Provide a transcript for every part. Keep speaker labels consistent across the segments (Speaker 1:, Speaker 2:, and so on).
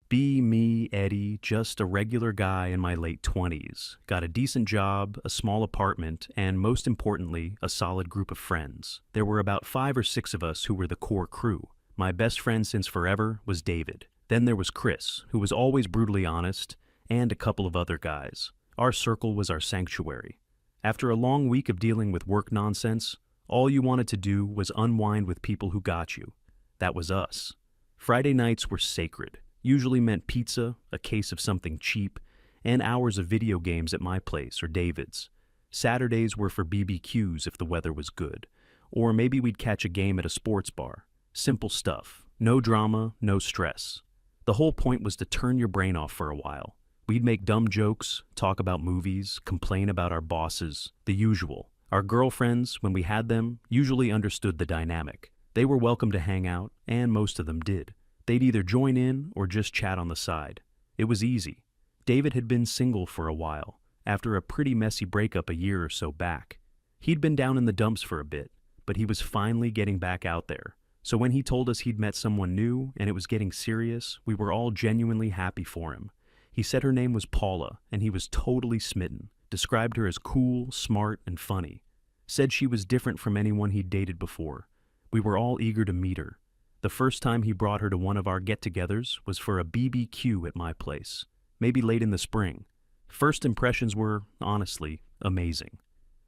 Speaker 1: Be me, Eddie, just a regular guy in my late 20s. Got a decent job, a small apartment, and most importantly, a solid group of friends. There were about 5 or 6 of us who were the core crew. My best friend since forever was David. Then there was Chris, who was always brutally honest, and a couple of other guys. Our circle was our sanctuary. After a long week of dealing with work nonsense, all you wanted to do was unwind with people who got you. That was us. Friday nights were sacred. Usually meant pizza, a case of something cheap, and hours of video games at my place or David's. Saturdays were for BBQs if the weather was good, or maybe we'd catch a game at a sports bar. Simple stuff. No drama, no stress. The whole point was to turn your brain off for a while. We'd make dumb jokes, talk about movies, complain about our bosses, the usual. Our girlfriends, when we had them, usually understood the dynamic. They were welcome to hang out, and most of them did. They'd either join in or just chat on the side. It was easy. David had been single for a while, after a pretty messy breakup a year or so back. He'd been down in the dumps for a bit, but he was finally getting back out there. So when he told us he'd met someone new and it was getting serious, we were all genuinely happy for him. He said her name was Paula, and he was totally smitten. Described her as cool, smart, and funny. Said she was different from anyone he'd dated before. We were all eager to meet her. The first time he brought her to one of our get-togethers was for a BBQ at my place, maybe late in the spring. First impressions were, honestly, amazing.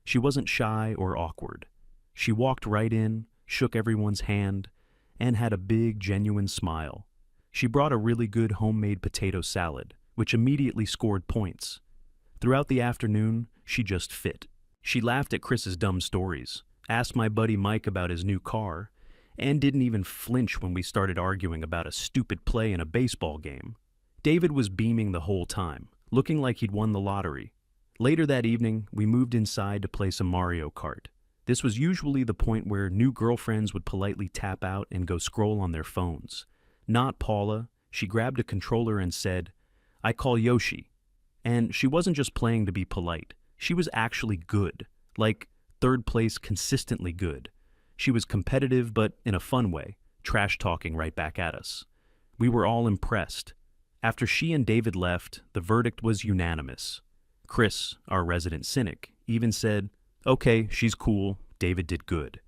Speaker 1: She wasn't shy or awkward. She walked right in, shook everyone's hand, and had a big, genuine smile. She brought a really good homemade potato salad, which immediately scored points. Throughout the afternoon, she just fit. She laughed at Chris's dumb stories, asked my buddy Mike about his new car, and didn't even flinch when we started arguing about a stupid play in a baseball game. David was beaming the whole time, looking like he'd won the lottery. Later that evening, we moved inside to play some Mario Kart. This was usually the point where new girlfriends would politely tap out and go scroll on their phones. Not Paula. She grabbed a controller and said, "I call Yoshi." And she wasn't just playing to be polite. She was actually good, like third place consistently good. She was competitive, but in a fun way, trash-talking right back at us. We were all impressed. After she and David left, the verdict was unanimous. Chris, our resident cynic, even said, "Okay, she's cool, David did good."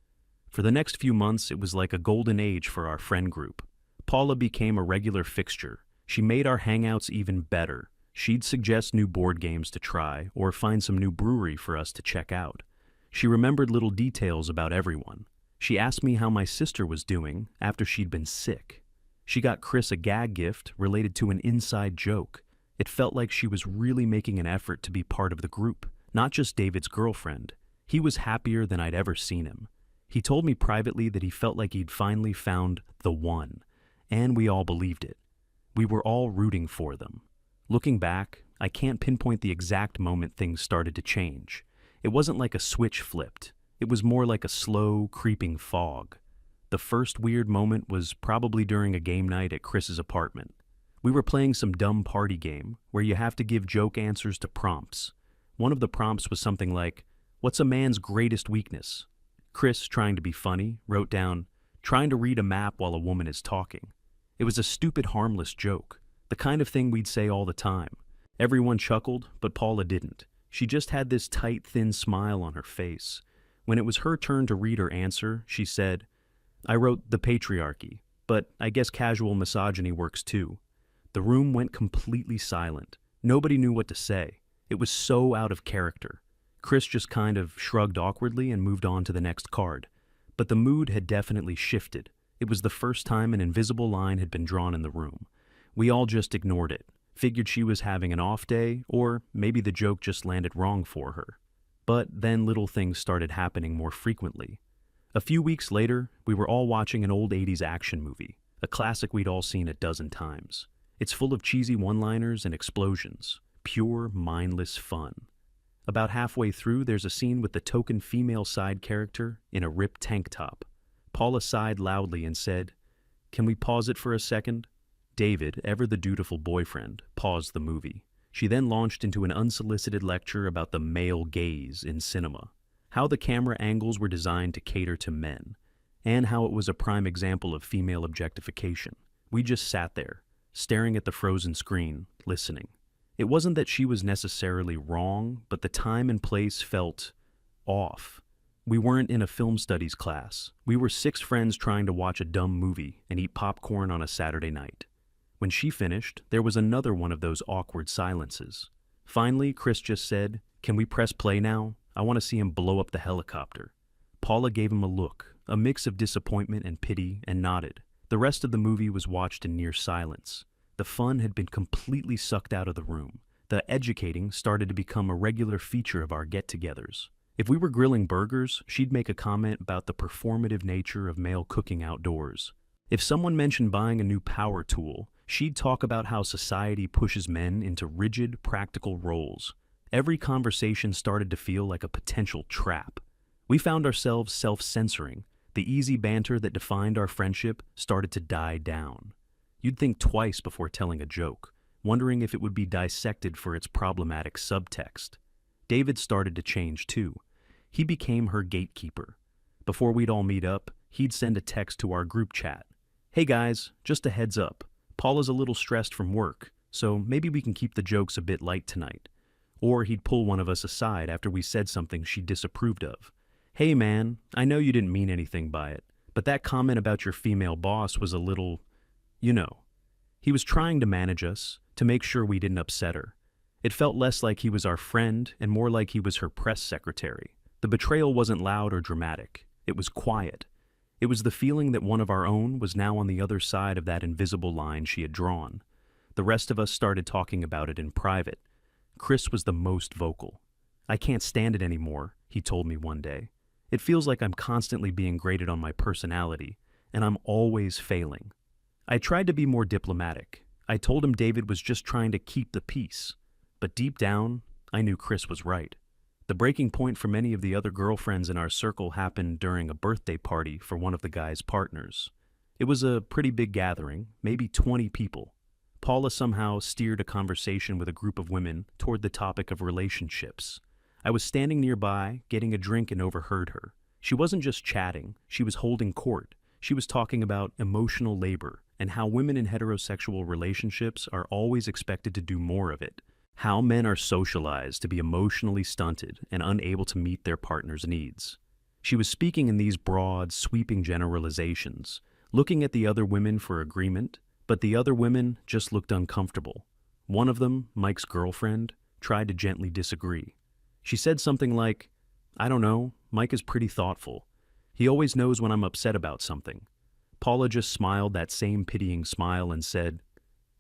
Speaker 1: For the next few months, it was like a golden age for our friend group. Paula became a regular fixture. She made our hangouts even better. She'd suggest new board games to try, or find some new brewery for us to check out. She remembered little details about everyone. She asked me how my sister was doing after she'd been sick. She got Chris a gag gift related to an inside joke. It felt like she was really making an effort to be part of the group, not just David's girlfriend. He was happier than I'd ever seen him. He told me privately that he felt like he'd finally found the one, and we all believed it. We were all rooting for them. Looking back, I can't pinpoint the exact moment things started to change. It wasn't like a switch flipped. It was more like a slow, creeping fog. The first weird moment was probably during a game night at Chris's apartment. We were playing some dumb party game where you have to give joke answers to prompts. One of the prompts was something like, "What's a man's greatest weakness?" Chris, trying to be funny, wrote down, "Trying to read a map while a woman is talking." It was a stupid, harmless joke, the kind of thing we'd say all the time. Everyone chuckled, but Paula didn't. She just had this tight, thin smile on her face. When it was her turn to read her answer, she said, "I wrote the patriarchy, but I guess casual misogyny works too." The room went completely silent. Nobody knew what to say. It was so out of character. Chris just kind of shrugged awkwardly and moved on to the next card. But the mood had definitely shifted. It was the first time an invisible line had been drawn in the room. We all just ignored it, figured she was having an off day, or maybe the joke just landed wrong for her. But then little things started happening more frequently. A few weeks later, we were all watching an old 80s action movie, a classic we'd all seen a dozen times. It's full of cheesy one-liners and explosions, pure, mindless fun. About halfway through, there's a scene with the token female side character in a ripped tank top. Paula sighed loudly and said, "Can we pause it for a second?" David, ever the dutiful boyfriend, paused the movie. She then launched into an unsolicited lecture about the male gaze in cinema, how the camera angles were designed to cater to men, and how it was a prime example of female objectification. We just sat there, staring at the frozen screen, listening. It wasn't that she was necessarily wrong, but the time and place felt off. We weren't in a film studies class. We were 6 friends trying to watch a dumb movie and eat popcorn on a Saturday night. When she finished, there was another one of those awkward silences. Finally, Chris just said, "Can we press play now? I want to see him blow up the helicopter." Paula gave him a look, a mix of disappointment and pity, and nodded. The rest of the movie was watched in near silence. The fun had been completely sucked out of the room. The educating started to become a regular feature of our get-togethers. If we were grilling burgers, she'd make a comment about the performative nature of male cooking outdoors. If someone mentioned buying a new power tool, she'd talk about how society pushes men into rigid, practical roles. Every conversation started to feel like a potential trap. We found ourselves self-censoring. The easy banter that defined our friendship started to die down. You'd think twice before telling a joke, wondering if it would be dissected for its problematic subtext. David started to change too. He became her gatekeeper. Before we'd all meet up, he'd send a text to our group chat. "Hey guys, just a heads up. Paula's a little stressed from work, so maybe we can keep the jokes a bit light tonight." Or he'd pull one of us aside after we said something she disapproved of. "Hey man, I know you didn't mean anything by it, but that comment about your female boss was a little, you know." He was trying to manage us, to make sure we didn't upset her. It felt less like he was our friend and more like he was her press secretary. The betrayal wasn't loud or dramatic. It was quiet. It was the feeling that one of our own was now on the other side of that invisible line she had drawn. The rest of us started talking about it in private. Chris was the most vocal. "I can't stand it anymore," he told me one day. "It feels like I'm constantly being graded on my personality, and I'm always failing." I tried to be more diplomatic. I told him David was just trying to keep the peace. But deep down, I knew Chris was right. The breaking point for many of the other girlfriends in our circle happened during a birthday party for one of the guy's partners. It was a pretty big gathering, maybe 20 people. Paula somehow steered a conversation with a group of women toward the topic of relationships. I was standing nearby, getting a drink, and overheard her. She wasn't just chatting, she was holding court. She was talking about emotional labor and how women in heterosexual relationships are always expected to do more of it. How men are socialized to be emotionally stunted and unable to meet their partner's needs. She was speaking in these broad, sweeping generalizations, looking at the other women for agreement, but the other women just looked uncomfortable. One of them, Mike's girlfriend, tried to gently disagree. She said something like, "I don't know, Mike is pretty thoughtful. He always knows when I'm upset about something." Paula just smiled that same pitying smile and said,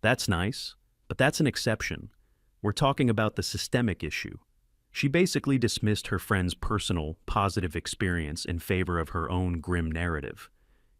Speaker 1: "That's nice, but that's an exception. We're talking about the systemic issue." She basically dismissed her friend's personal, positive experience in favor of her own grim narrative.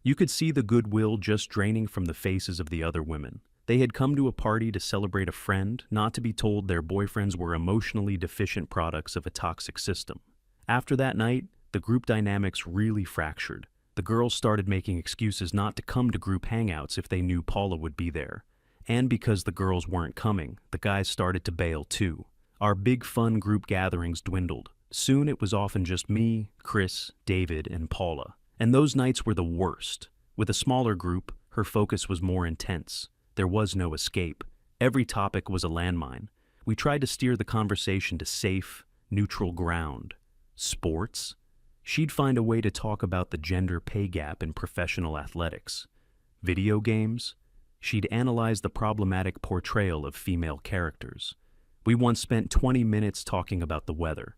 Speaker 1: You could see the goodwill just draining from the faces of the other women. They had come to a party to celebrate a friend, not to be told their boyfriends were emotionally deficient products of a toxic system. After that night, the group dynamics really fractured. The girls started making excuses not to come to group hangouts if they knew Paula would be there. And because the girls weren't coming, the guys started to bail too. Our big fun group gatherings dwindled. Soon it was often just me, Chris, David, and Paula. And those nights were the worst. With a smaller group, her focus was more intense. There was no escape. Every topic was a landmine. We tried to steer the conversation to safe, neutral ground. Sports? She'd find a way to talk about the gender pay gap in professional athletics. Video games? She'd analyze the problematic portrayal of female characters. We once spent 20 minutes talking about the weather,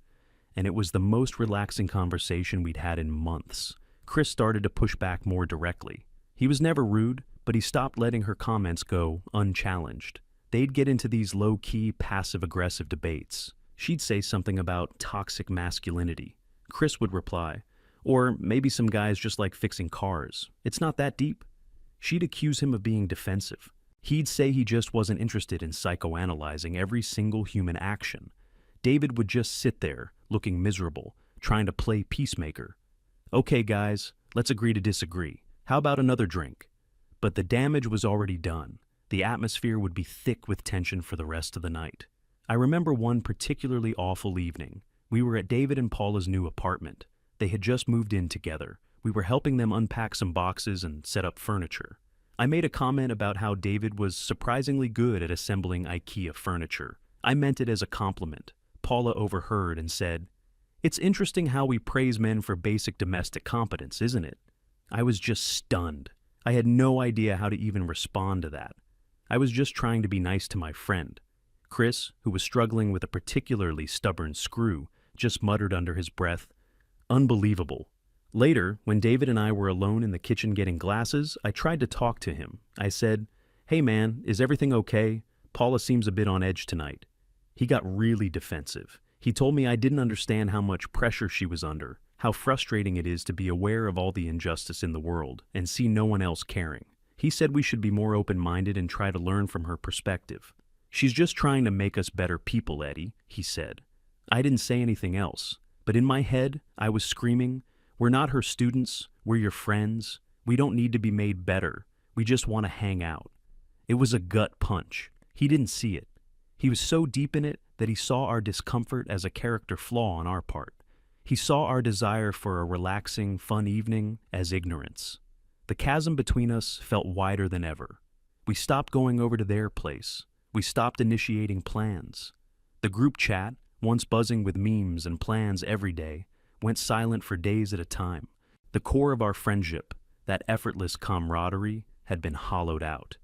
Speaker 1: and it was the most relaxing conversation we'd had in months. Chris started to push back more directly. He was never rude, but he stopped letting her comments go unchallenged. They'd get into these low-key, passive-aggressive debates. She'd say something about toxic masculinity. Chris would reply, or maybe some guys just like fixing cars. It's not that deep. She'd accuse him of being defensive. He'd say he just wasn't interested in psychoanalyzing every single human action. David would just sit there, looking miserable, trying to play peacemaker. "Okay, guys, let's agree to disagree. How about another drink?" But the damage was already done. The atmosphere would be thick with tension for the rest of the night. I remember one particularly awful evening. We were at David and Paula's new apartment. They had just moved in together. We were helping them unpack some boxes and set up furniture. I made a comment about how David was surprisingly good at assembling IKEA furniture. I meant it as a compliment. Paula overheard and said, "It's interesting how we praise men for basic domestic competence, isn't it?" I was just stunned. I had no idea how to even respond to that. I was just trying to be nice to my friend. Chris, who was struggling with a particularly stubborn screw, just muttered under his breath, "Unbelievable." Later, when David and I were alone in the kitchen getting glasses, I tried to talk to him. I said, "Hey man, is everything okay? Paula seems a bit on edge tonight." He got really defensive. He told me I didn't understand how much pressure she was under, how frustrating it is to be aware of all the injustice in the world and see no one else caring. He said we should be more open-minded and try to learn from her perspective. "She's just trying to make us better people, Eddie," he said. I didn't say anything else, but in my head, I was screaming, "We're not her students, we're your friends. We don't need to be made better. We just want to hang out." It was a gut punch. He didn't see it. He was so deep in it that he saw our discomfort as a character flaw on our part. He saw our desire for a relaxing, fun evening as ignorance. The chasm between us felt wider than ever. We stopped going over to their place. We stopped initiating plans. The group chat, once buzzing with memes and plans every day, went silent for days at a time. The core of our friendship, that effortless camaraderie, had been hollowed out.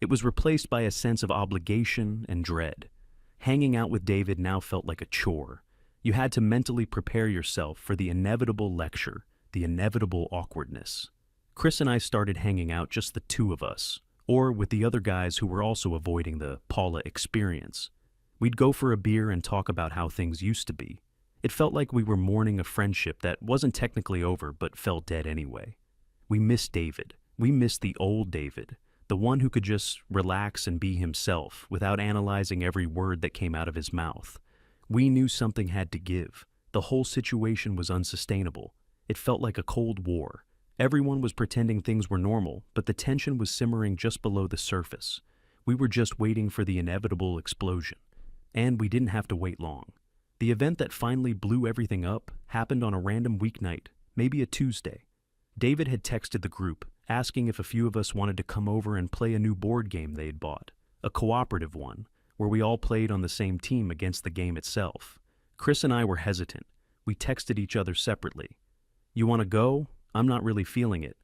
Speaker 1: It was replaced by a sense of obligation and dread. Hanging out with David now felt like a chore. You had to mentally prepare yourself for the inevitable lecture, the inevitable awkwardness. Chris and I started hanging out just the two of us, or with the other guys who were also avoiding the Paula experience. We'd go for a beer and talk about how things used to be. It felt like we were mourning a friendship that wasn't technically over but felt dead anyway. We missed David. We missed the old David, the one who could just relax and be himself without analyzing every word that came out of his mouth. We knew something had to give. The whole situation was unsustainable. It felt like a Cold War. Everyone was pretending things were normal, but the tension was simmering just below the surface. We were just waiting for the inevitable explosion. And we didn't have to wait long. The event that finally blew everything up happened on a random weeknight, maybe a Tuesday. David had texted the group, asking if a few of us wanted to come over and play a new board game they had bought, a cooperative one, where we all played on the same team against the game itself. Chris and I were hesitant. We texted each other separately. "You want to go? I'm not really feeling it."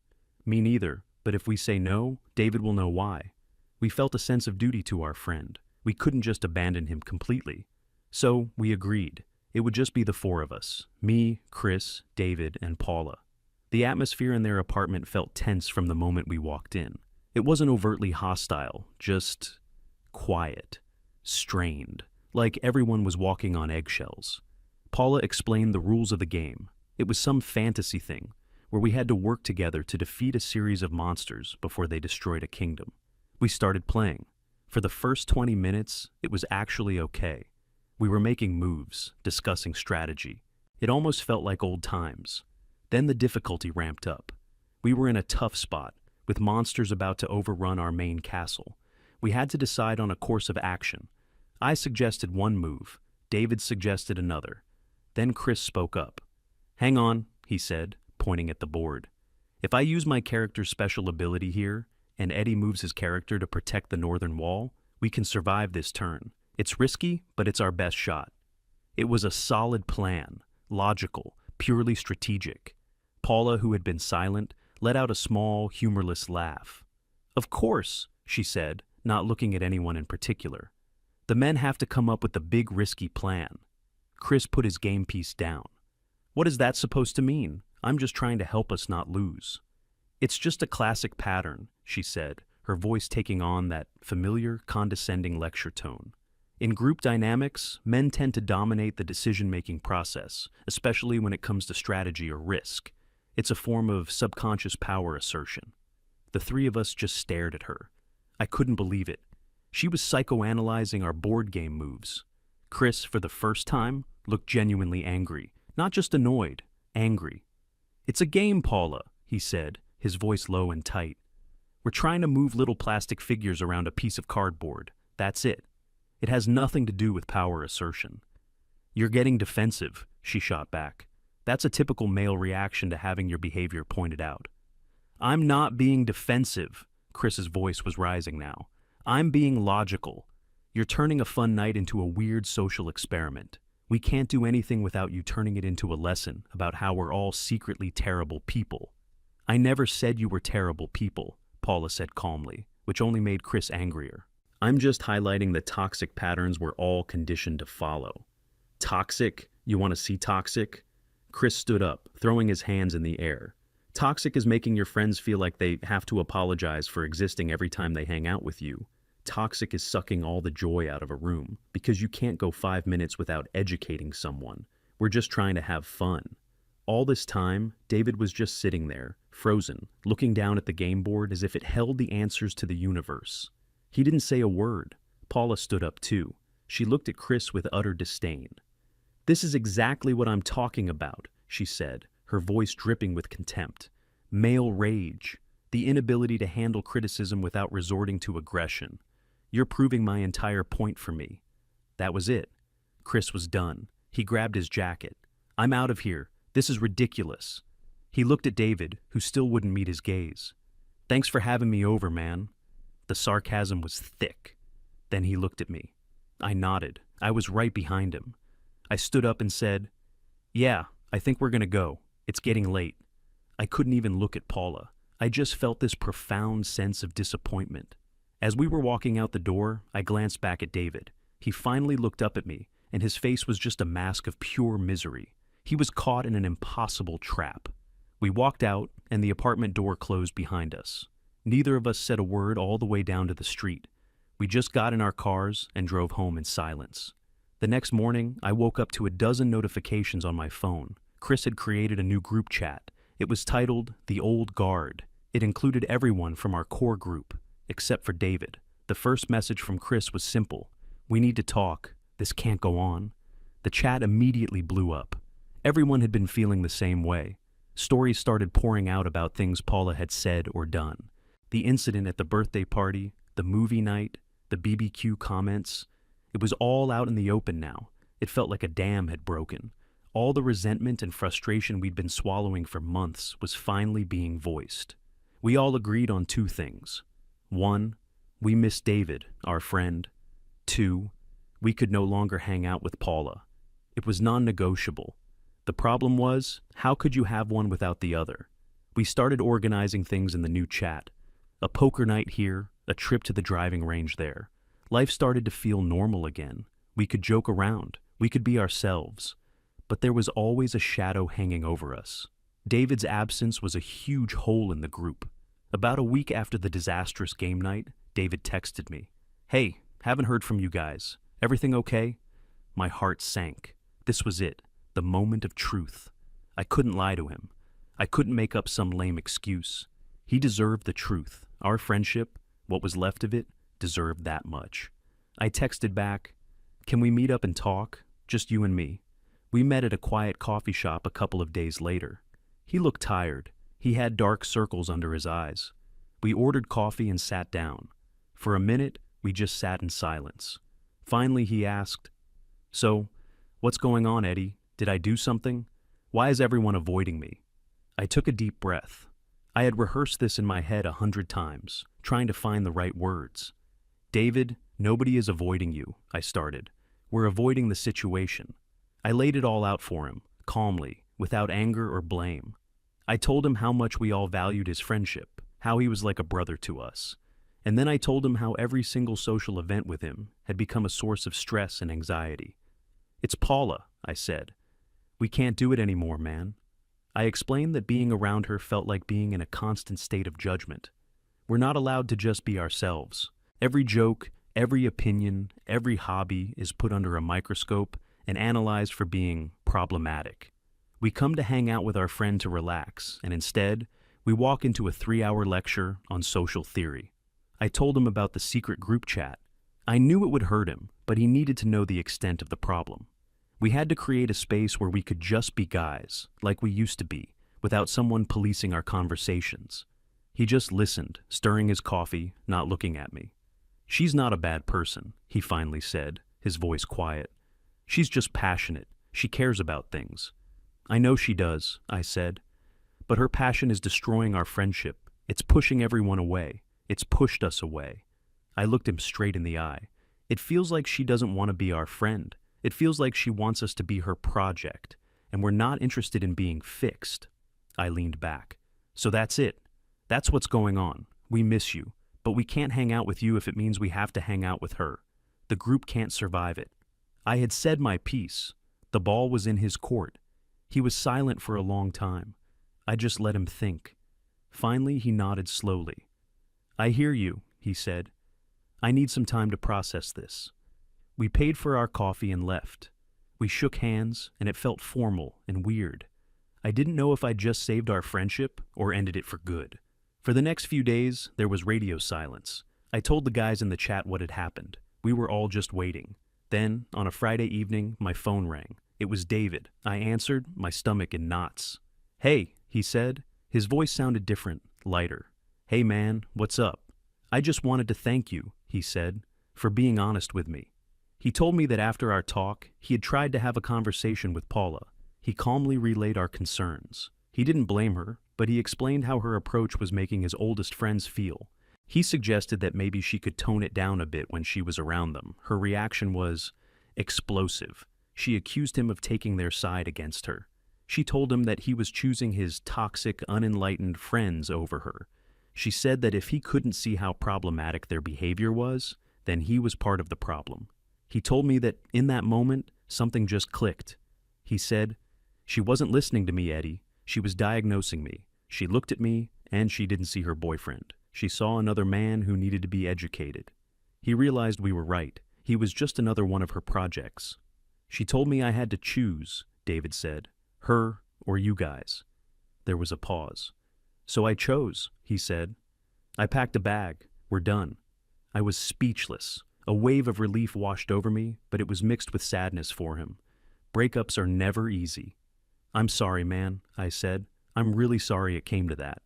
Speaker 1: "Me neither, but if we say no, David will know why." We felt a sense of duty to our friend. We couldn't just abandon him completely. So we agreed. It would just be the four of us, me, Chris, David, and Paula. The atmosphere in their apartment felt tense from the moment we walked in. It wasn't overtly hostile, just quiet, strained, like everyone was walking on eggshells. Paula explained the rules of the game. It was some fantasy thing, where we had to work together to defeat a series of monsters before they destroyed a kingdom. We started playing. For the first 20 minutes, it was actually okay. We were making moves, discussing strategy. It almost felt like old times. Then the difficulty ramped up. We were in a tough spot, with monsters about to overrun our main castle. We had to decide on a course of action. I suggested one move. David suggested another. Then Chris spoke up. "Hang on," he said, pointing at the board. "If I use my character's special ability here, and Eddie moves his character to protect the northern wall, we can survive this turn. It's risky, but it's our best shot." It was a solid plan, logical, purely strategic. Paula, who had been silent, let out a small, humorless laugh. "Of course," she said, not looking at anyone in particular. "The men have to come up with the big, risky plan." Chris put his game piece down. "What is that supposed to mean? I'm just trying to help us not lose." "It's just a classic pattern," she said, her voice taking on that familiar, condescending lecture tone. "In group dynamics, men tend to dominate the decision-making process, especially when it comes to strategy or risk. It's a form of subconscious power assertion." The three of us just stared at her. I couldn't believe it. She was psychoanalyzing our board game moves. Chris, for the first time, looked genuinely angry, not just annoyed, angry. "It's a game, Paula," he said, his voice low and tight. "We're trying to move little plastic figures around a piece of cardboard. That's it. It has nothing to do with power assertion." "You're getting defensive," she shot back. "That's a typical male reaction to having your behavior pointed out." "I'm not being defensive," Chris's voice was rising now. I'm being logical. You're turning a fun night into a weird social experiment. We can't do anything without you turning it into a lesson about how we're all secretly terrible people. I never said you were terrible people, Paula said calmly, which only made Chris angrier. I'm just highlighting the toxic patterns we're all conditioned to follow. Toxic? You want to see toxic? Chris stood up, throwing his hands in the air. Toxic is making your friends feel like they have to apologize for existing every time they hang out with you. Toxic is sucking all the joy out of a room, because you can't go 5 minutes without educating someone. We're just trying to have fun. All this time, David was just sitting there, frozen, looking down at the game board as if it held the answers to the universe. He didn't say a word. Paula stood up too. She looked at Chris with utter disdain. This is exactly what I'm talking about, she said, her voice dripping with contempt. Male rage, the inability to handle criticism without resorting to aggression. You're proving my entire point for me. That was it. Chris was done. He grabbed his jacket. I'm out of here. This is ridiculous. He looked at David, who still wouldn't meet his gaze. Thanks for having me over, man. The sarcasm was thick. Then he looked at me. I nodded. I was right behind him. I stood up and said, Yeah, I think we're gonna go. It's getting late. I couldn't even look at Paula. I just felt this profound sense of disappointment. As we were walking out the door, I glanced back at David. He finally looked up at me, and his face was just a mask of pure misery. He was caught in an impossible trap. We walked out, and the apartment door closed behind us. Neither of us said a word all the way down to the street. We just got in our cars and drove home in silence. The next morning, I woke up to a dozen notifications on my phone. Chris had created a new group chat. It was titled The Old Guard. It included everyone from our core group, except for David. The first message from Chris was simple. We need to talk. This can't go on. The chat immediately blew up. Everyone had been feeling the same way. Stories started pouring out about things Paula had said or done. The incident at the birthday party, the movie night, the BBQ comments. It was all out in the open now. It felt like a dam had broken. All the resentment and frustration we'd been swallowing for months was finally being voiced. We all agreed on two things. 1, we missed David, our friend. 2, we could no longer hang out with Paula. It was non-negotiable. The problem was, how could you have one without the other? We started organizing things in the new chat. A poker night here, a trip to the driving range there. Life started to feel normal again. We could joke around. We could be ourselves. But there was always a shadow hanging over us. David's absence was a huge hole in the group. About a week after the disastrous game night, David texted me. Hey, haven't heard from you guys. Everything okay? My heart sank. This was it, the moment of truth. I couldn't lie to him. I couldn't make up some lame excuse. He deserved the truth. Our friendship, what was left of it, deserved that much. I texted back, Can we meet up and talk? Just you and me. We met at a quiet coffee shop a couple of days later. He looked tired. He had dark circles under his eyes. We ordered coffee and sat down. For a minute, we just sat in silence. Finally, he asked, So, what's going on, Eddie? Did I do something? Why is everyone avoiding me? I took a deep breath. I had rehearsed this in my head 100 times, trying to find the right words. David, nobody is avoiding you, I started. We're avoiding the situation. I laid it all out for him, calmly, without anger or blame. I told him how much we all valued his friendship, how he was like a brother to us. And then I told him how every single social event with him had become a source of stress and anxiety. It's Paula, I said. We can't do it anymore, man. I explained that being around her felt like being in a constant state of judgment. We're not allowed to just be ourselves. Every joke, every opinion, every hobby is put under a microscope and analyzed for being problematic. We come to hang out with our friend to relax, and instead, we walk into a 3-hour lecture on social theory. I told him about the secret group chat. I knew it would hurt him, but he needed to know the extent of the problem. We had to create a space where we could just be guys, like we used to be, without someone policing our conversations. He just listened, stirring his coffee, not looking at me. She's not a bad person, he finally said, his voice quiet. She's just passionate. She cares about things. I know she does, I said. But her passion is destroying our friendship. It's pushing everyone away. It's pushed us away. I looked him straight in the eye. It feels like she doesn't want to be our friend. It feels like she wants us to be her project, and we're not interested in being fixed. I leaned back. So that's it. That's what's going on. We miss you, but we can't hang out with you if it means we have to hang out with her. The group can't survive it. I had said my piece. The ball was in his court. He was silent for a long time. I just let him think. Finally, he nodded slowly. I hear you, he said. I need some time to process this. We paid for our coffee and left. We shook hands, and it felt formal and weird. I didn't know if I'd just saved our friendship or ended it for good. For the next few days, there was radio silence. I told the guys in the chat what had happened. We were all just waiting. Then, on a Friday evening, my phone rang. It was David. I answered, my stomach in knots. Hey, he said. His voice sounded different, lighter. Hey man, what's up? I just wanted to thank you, he said, for being honest with me. He told me that after our talk, he had tried to have a conversation with Paula. He calmly relayed our concerns. He didn't blame her, but he explained how her approach was making his oldest friends feel. He suggested that maybe she could tone it down a bit when she was around them. Her reaction was explosive. She accused him of taking their side against her. She told him that he was choosing his toxic, unenlightened friends over her. She said that if he couldn't see how problematic their behavior was, then he was part of the problem. He told me that in that moment, something just clicked. He said, "She wasn't listening to me, Eddie. She was diagnosing me. She looked at me, and she didn't see her boyfriend. She saw another man who needed to be educated." He realized we were right. He was just another one of her projects. "She told me I had to choose," David said. "Her or you guys." There was a pause. "So I chose," he said. "I packed a bag. We're done." I was speechless. A wave of relief washed over me, but it was mixed with sadness for him. Breakups are never easy. "I'm sorry, man," I said. "I'm really sorry it came to that."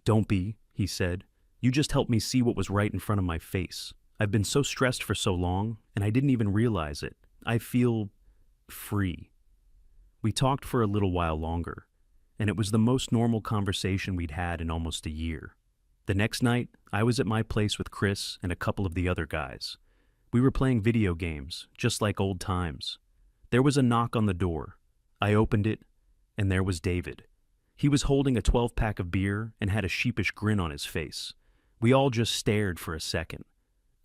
Speaker 1: "Don't be," he said. "You just helped me see what was right in front of my face. I've been so stressed for so long, and I didn't even realize it. I feel free." We talked for a little while longer, and it was the most normal conversation we'd had in almost a year. The next night, I was at my place with Chris and a couple of the other guys. We were playing video games, just like old times. There was a knock on the door. I opened it, and there was David. He was holding a 12-pack of beer and had a sheepish grin on his face. We all just stared for a second.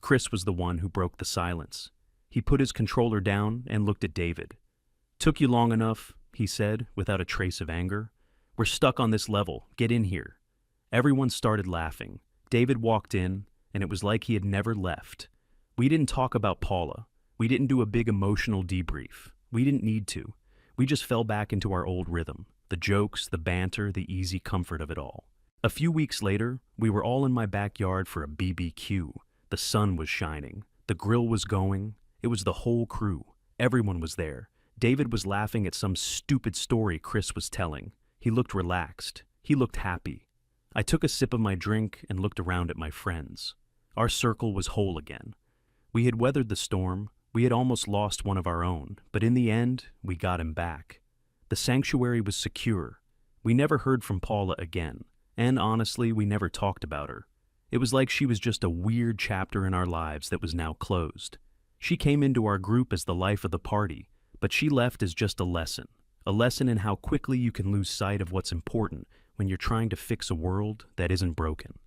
Speaker 1: Chris was the one who broke the silence. He put his controller down and looked at David. "Took you long enough," he said, without a trace of anger. "We're stuck on this level. Get in here." Everyone started laughing. David walked in, and it was like he had never left. We didn't talk about Paula. We didn't do a big emotional debrief. We didn't need to. We just fell back into our old rhythm. The jokes, the banter, the easy comfort of it all. A few weeks later, we were all in my backyard for a BBQ. The sun was shining. The grill was going. It was the whole crew. Everyone was there. David was laughing at some stupid story Chris was telling. He looked relaxed. He looked happy. I took a sip of my drink and looked around at my friends. Our circle was whole again. We had weathered the storm. We had almost lost one of our own, but in the end, we got him back. The sanctuary was secure. We never heard from Paula again, and honestly, we never talked about her. It was like she was just a weird chapter in our lives that was now closed. She came into our group as the life of the party, but she left as just a lesson in how quickly you can lose sight of what's important when you're trying to fix a world that isn't broken.